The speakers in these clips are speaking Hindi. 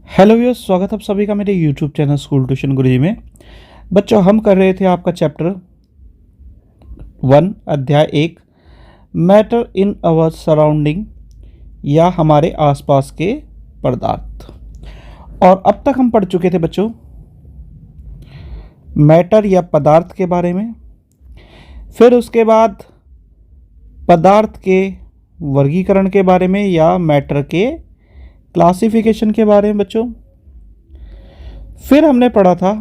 हेलो व्यूअर्स, स्वागत है आप सभी का मेरे यूट्यूब चैनल स्कूल ट्यूशन गुरुजी में। बच्चों, हम कर रहे थे आपका चैप्टर 1 अध्याय 1 मैटर इन आवर सराउंडिंग या हमारे आसपास के पदार्थ। और अब तक हम पढ़ चुके थे बच्चों मैटर या पदार्थ के बारे में, फिर उसके बाद पदार्थ के वर्गीकरण के बारे में या मैटर के क्लासिफिकेशन के बारे में बच्चों। फिर हमने पढ़ा था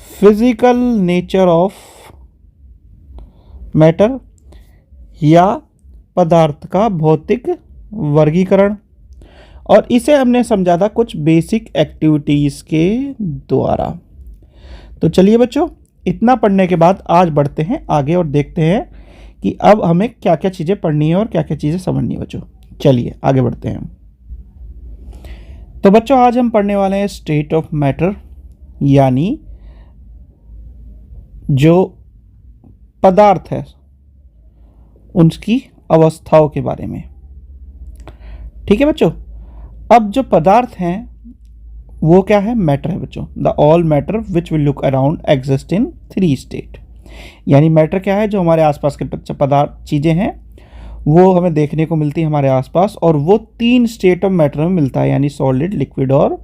फिजिकल नेचर ऑफ मैटर या पदार्थ का भौतिक वर्गीकरण, और इसे हमने समझा था कुछ बेसिक एक्टिविटीज़ के द्वारा। तो चलिए बच्चों, इतना पढ़ने के बाद आज बढ़ते हैं आगे और देखते हैं कि अब हमें क्या क्या चीज़ें पढ़नी है और क्या क्या चीज़ें समझनी है बच्चों। चलिए आगे बढ़ते हैं। तो बच्चों, आज हम पढ़ने वाले हैं स्टेट ऑफ मैटर, यानी जो पदार्थ है उनकी अवस्थाओं के बारे में। ठीक है बच्चों। अब जो पदार्थ हैं वो क्या है? मैटर है बच्चों। The all matter which will look around exist in 3 state. यानी मैटर क्या है? जो हमारे आसपास के पदार्थ चीज़ें हैं वो हमें देखने को मिलती है हमारे आसपास, और वो 3 स्टेट ऑफ मैटर में मिलता है, यानी सॉलिड, लिक्विड और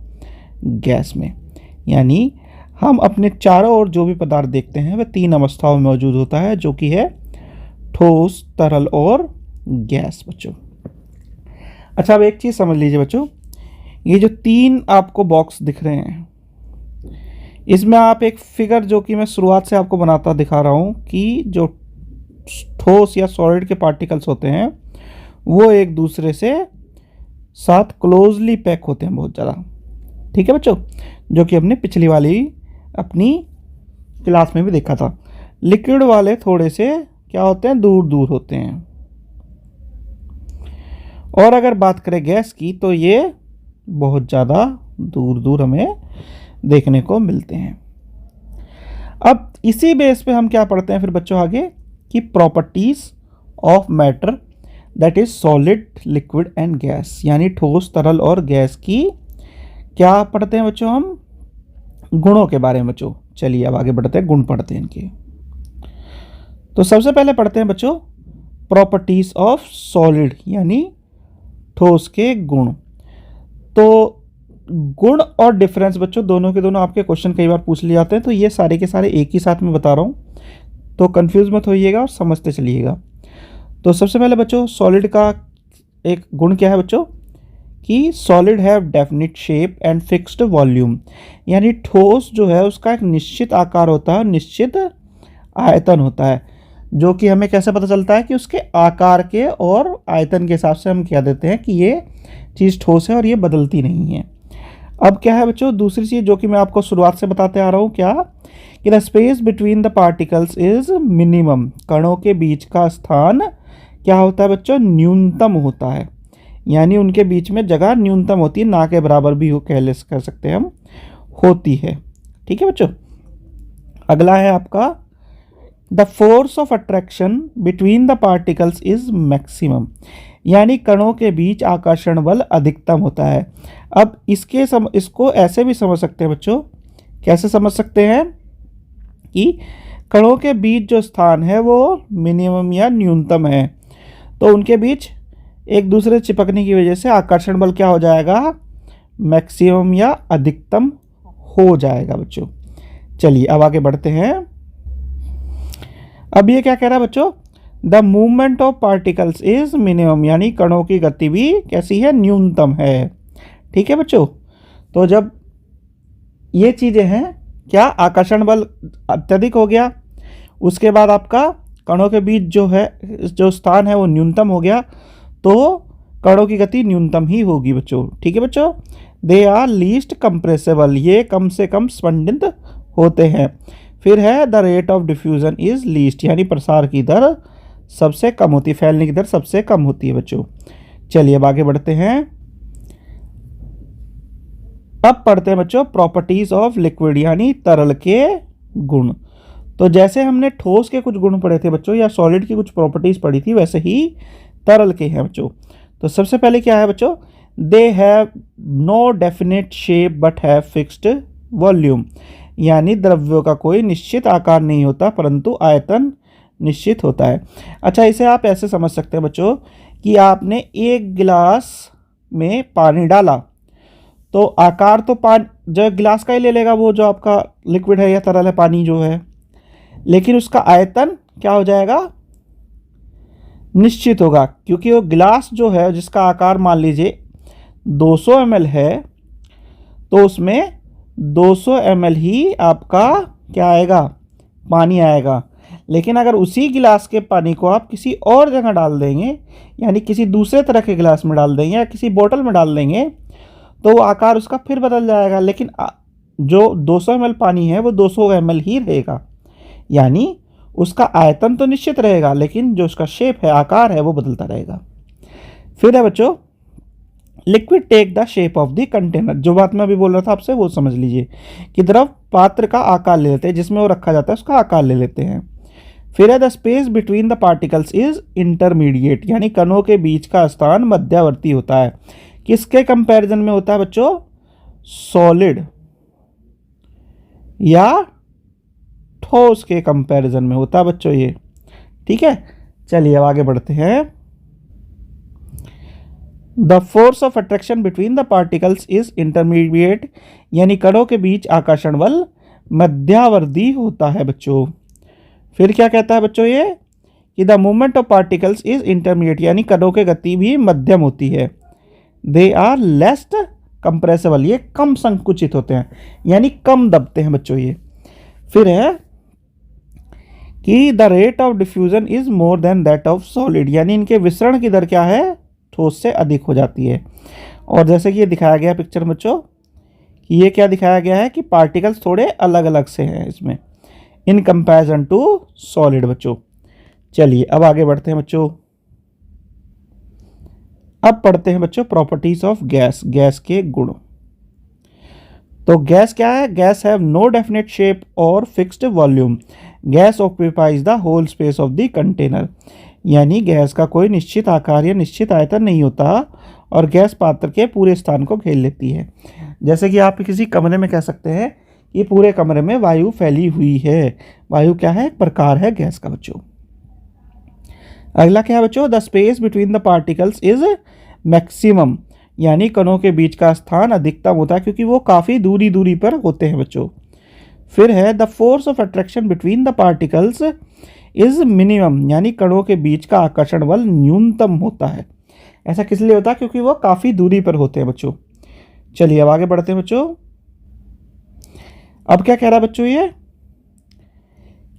गैस में। यानी हम अपने चारों ओर जो भी पदार्थ देखते हैं वह 3 अवस्थाओं में मौजूद होता है, जो कि है ठोस, तरल और गैस बच्चों। अच्छा, अब एक चीज़ समझ लीजिए बच्चों, ये जो 3 आपको बॉक्स दिख रहे हैं, इसमें आप एक फिगर जो कि मैं शुरुआत से आपको बनाता दिखा रहा हूँ कि जो ठोस या सॉलिड के पार्टिकल्स होते हैं वो एक दूसरे से साथ क्लोजली पैक होते हैं बहुत ज़्यादा। ठीक है बच्चों, जो कि हमने पिछली वाली अपनी क्लास में भी देखा था। लिक्विड वाले थोड़े से क्या होते हैं? दूर दूर होते हैं। और अगर बात करें गैस की तो ये बहुत ज़्यादा दूर दूर हमें देखने को मिलते हैं। अब इसी बेस पे हम क्या पढ़ते हैं फिर बच्चों आगे कि properties of matter, that is solid, liquid and gas, यानी ठोस, तरल और गैस की क्या पढ़ते हैं बच्चों? हम गुणों के बारे में बच्चों। चलिए अब आगे बढ़ते हैं, गुण पढ़ते हैं इनके। तो सबसे पहले पढ़ते हैं बच्चों प्रॉपर्टीज ऑफ सॉलिड, यानी ठोस के गुण। तो गुण और डिफरेंस बच्चों दोनों के दोनों आपके क्वेश्चन कई बार पूछ लिए जाते हैं, तो ये सारे के सारे एक ही साथ में बता रहा हूँ, तो कंफ्यूज मत होइएगा और समझते चलिएगा। तो सबसे पहले बच्चों सॉलिड का एक गुण क्या है बच्चों कि solid have definite shape and fixed volume, यानी ठोस जो है उसका एक निश्चित आकार होता है और निश्चित आयतन होता है, जो कि हमें कैसे पता चलता है कि उसके आकार के और आयतन के हिसाब से हम कह देते हैं कि ये चीज़ ठोस है और ये बदलती नहीं है। अब क्या है बच्चों दूसरी चीज़ जो कि मैं आपको शुरुआत से बताते आ रहा हूँ, क्या कि the space between the particles is minimum, कणों के बीच का स्थान क्या होता है बच्चों? न्यूनतम होता है, यानी उनके बीच में जगह न्यूनतम होती है, ना के बराबर भी हो कह सकते हैं हम, होती है। ठीक है बच्चों। अगला है आपका the force of attraction between the particles is maximum, यानी कणों के बीच आकर्षण बल अधिकतम होता है। अब इसको ऐसे भी समझ सकते हैं बच्चों, कैसे समझ सकते हैं कि कणों के बीच जो स्थान है वो मिनिमम या न्यूनतम है, तो उनके बीच एक दूसरे चिपकने की वजह से आकर्षण बल क्या हो जाएगा? मैक्सिमम या अधिकतम हो जाएगा बच्चों। चलिए अब आगे बढ़ते हैं। अब ये क्या कह रहा है बच्चों? The movement of particles is minimum, यानी कणों की गति भी कैसी है? न्यूनतम है। ठीक है बच्चों। तो जब ये चीज़ें हैं, क्या आकर्षण बल अत्यधिक हो गया, उसके बाद आपका कणों के बीच जो स्थान है वो न्यूनतम हो गया, तो कणों की गति न्यूनतम ही होगी बच्चों। ठीक है बच्चों। दे आर लीस्ट कंप्रेसेबल, ये कम से कम स्पंदित होते हैं। फिर है the rate of diffusion is least, यानी प्रसार की दर सबसे कम होती है, फैलने की दर सबसे कम होती है बच्चों। चलिए अब आगे बढ़ते हैं। अब पढ़ते हैं बच्चों प्रॉपर्टीज ऑफ लिक्विड, यानी तरल के गुण। तो जैसे हमने ठोस के कुछ गुण पढ़े थे बच्चों, या सॉलिड की कुछ प्रॉपर्टीज पढ़ी थी, वैसे ही तरल के हैं बच्चों। तो सबसे पहले क्या है बच्चों? They have no definite shape but have fixed volume, यानी द्रव्यों का कोई निश्चित आकार नहीं होता परंतु आयतन निश्चित होता है। अच्छा, इसे आप ऐसे समझ सकते हैं बच्चों कि आपने एक गिलास में पानी डाला तो आकार तो पानी जो गिलास का ही ले लेगा, वो जो आपका लिक्विड है या तरल है पानी जो है, लेकिन उसका आयतन क्या हो जाएगा, निश्चित होगा, क्योंकि वो गिलास जो है जिसका आकार मान लीजिए 200 ml है तो उसमें 200 ml ही आपका क्या आएगा, पानी आएगा। लेकिन अगर उसी गिलास के पानी को आप किसी और जगह डाल देंगे, यानी किसी दूसरे तरह के गिलास में डाल देंगे या किसी बोतल में डाल देंगे, तो वो आकार उसका फिर बदल जाएगा, लेकिन जो 200 ml पानी है वो 200 ml ही रहेगा, यानी उसका आयतन तो निश्चित रहेगा लेकिन जो उसका शेप है, आकार है, वो बदलता रहेगा। फिर है बच्चों, liquid take the shape of the container. जो बात मैं अभी बोल रहा था आपसे वो समझ लीजिए कि द्रव पात्र का आकार ले लेते हैं, जिसमें वो रखा जाता है उसका आकार ले लेते हैं। फिर है the space between the particles is intermediate, यानी कणों के बीच का स्थान मध्यवर्ती होता है। किसके कंपैरिजन में होता है बच्चों, सॉलिड या ठोस के कंपैरिजन में होता है बच्चों ये, ठीक है। चलिए अब आगे बढ़ते हैं। The force of attraction between the particles is intermediate, यानी कणों के बीच आकर्षण बल मध्यावर्ती होता है बच्चों। फिर क्या कहता है बच्चों ये कि the movement of particles is intermediate, यानी कणों की गति भी मध्यम होती है। दे आर लेस कंप्रेसिबल, ये कम संकुचित होते हैं, यानी कम दबते हैं बच्चों ये। फिर है कि the rate of diffusion is more than that of solid, यानी इनके विसरण की दर क्या है, ठोस से अधिक हो जाती है। और जैसे कि ये दिखाया गया पिक्चर में बच्चों कि ये क्या दिखाया गया है कि पार्टिकल्स थोड़े अलग अलग से हैं इसमें इन कंपैरिजन टू सॉलिड बच्चों। चलिए अब आगे बढ़ते हैं बच्चों। अब पढ़ते हैं बच्चों प्रॉपर्टीज ऑफ गैस, गैस के गुण। तो गैस क्या है, gas have no definite shape और fixed volume, gas occupies the whole space of the container, यानी गैस का कोई निश्चित आकार या निश्चित आयतन नहीं होता और गैस पात्र के पूरे स्थान को घेर लेती है। जैसे कि आप किसी कमरे में कह सकते हैं कि पूरे कमरे में वायु फैली हुई है, वायु क्या है, एक प्रकार है गैस का बच्चों। अगला क्या है बच्चों, the space between the particles is maximum, यानी कणों के बीच का स्थान अधिकतम होता है क्योंकि वो काफ़ी दूरी दूरी पर होते हैं बच्चों। फिर है the force of attraction between the particles is minimum, यानी कणों के बीच का आकर्षण बल न्यूनतम होता है। ऐसा किस लिए होता है, क्योंकि वो काफ़ी दूरी पर होते हैं बच्चों। चलिए अब आगे बढ़ते हैं बच्चों। अब क्या कह रहा है बच्चों ये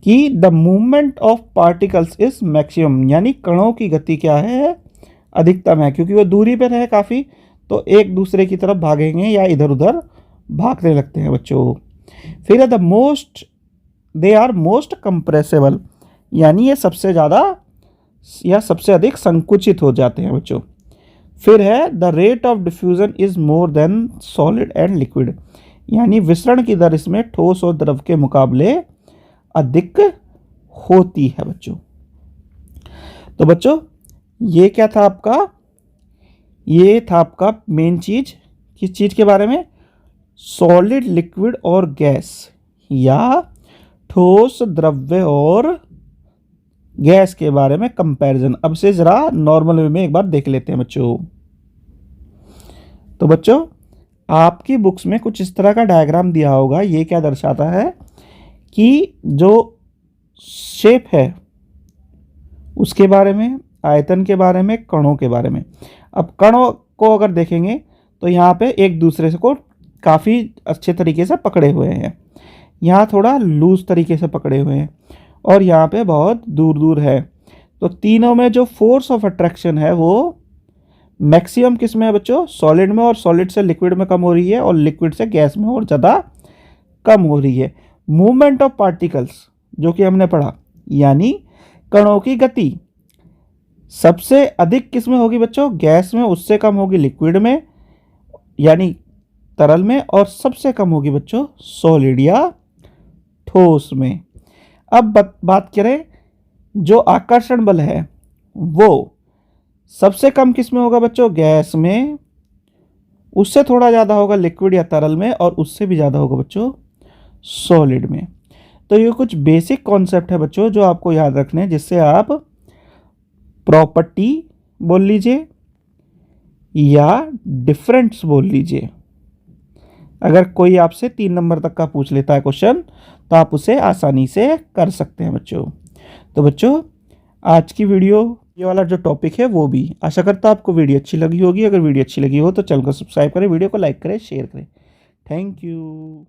कि the movement of particles is maximum, यानी कणों की गति क्या है, अधिकतम है, क्योंकि वो दूरी पर है काफ़ी, तो एक दूसरे की तरफ भागेंगे या इधर उधर भागने लगते हैं बच्चों। फिर है the most, they are most compressible, यानी ये सबसे ज़्यादा या सबसे अधिक संकुचित हो जाते हैं बच्चों। फिर है the rate of diffusion is more than solid and liquid, यानी विसरण की दर इसमें ठोस और द्रव के मुकाबले अधिक होती है बच्चों। तो बच्चों ये क्या था आपका, ये था आपका मेन चीज, किस चीज के बारे में, सॉलिड, लिक्विड और गैस, या ठोस, द्रव्य और गैस के बारे में कंपैरिजन। अब से जरा नॉर्मल वे में एक बार देख लेते हैं बच्चों। तो बच्चों आपकी बुक्स में कुछ इस तरह का डायग्राम दिया होगा, ये क्या दर्शाता है कि जो शेप है उसके बारे में, आयतन के बारे में, कणों के बारे में। अब कणों को अगर देखेंगे तो यहाँ पे एक दूसरे को काफ़ी अच्छे तरीके से पकड़े हुए हैं, यहाँ थोड़ा लूज तरीके से पकड़े हुए हैं और यहाँ पे बहुत दूर दूर है। तो तीनों में जो फोर्स ऑफ अट्रैक्शन है वो मैक्सिमम किस में है बच्चों, सॉलिड में, और सॉलिड से लिक्विड में कम हो रही है और लिक्विड से गैस में और ज़्यादा कम हो रही है। मूवमेंट ऑफ पार्टिकल्स जो कि हमने पढ़ा, यानी कणों की गति सबसे अधिक किस में होगी बच्चों, गैस में, उससे कम होगी लिक्विड में यानी तरल में, और सबसे कम होगी बच्चों सॉलिड या ठोस में। अब बात करें जो आकर्षण बल है वो सबसे कम किस में होगा बच्चों, गैस में, उससे थोड़ा ज़्यादा होगा लिक्विड या तरल में, और उससे भी ज़्यादा होगा बच्चों सॉलिड में। तो ये कुछ बेसिक कॉन्सेप्ट है बच्चों जो आपको याद रखने हैं, जिससे आप प्रॉपर्टी बोल लीजिए या डिफरेंस बोल लीजिए। अगर कोई आपसे 3 नंबर तक का पूछ लेता है क्वेश्चन, तो आप उसे आसानी से कर सकते हैं बच्चों। तो बच्चों आज की वीडियो, ये वाला जो टॉपिक है वो भी, आशा करता आपको वीडियो अच्छी लगी होगी। अगर वीडियो अच्छी लगी हो तो चैनल को सब्सक्राइब करें, वीडियो को लाइक करें, शेयर करें। Thank you.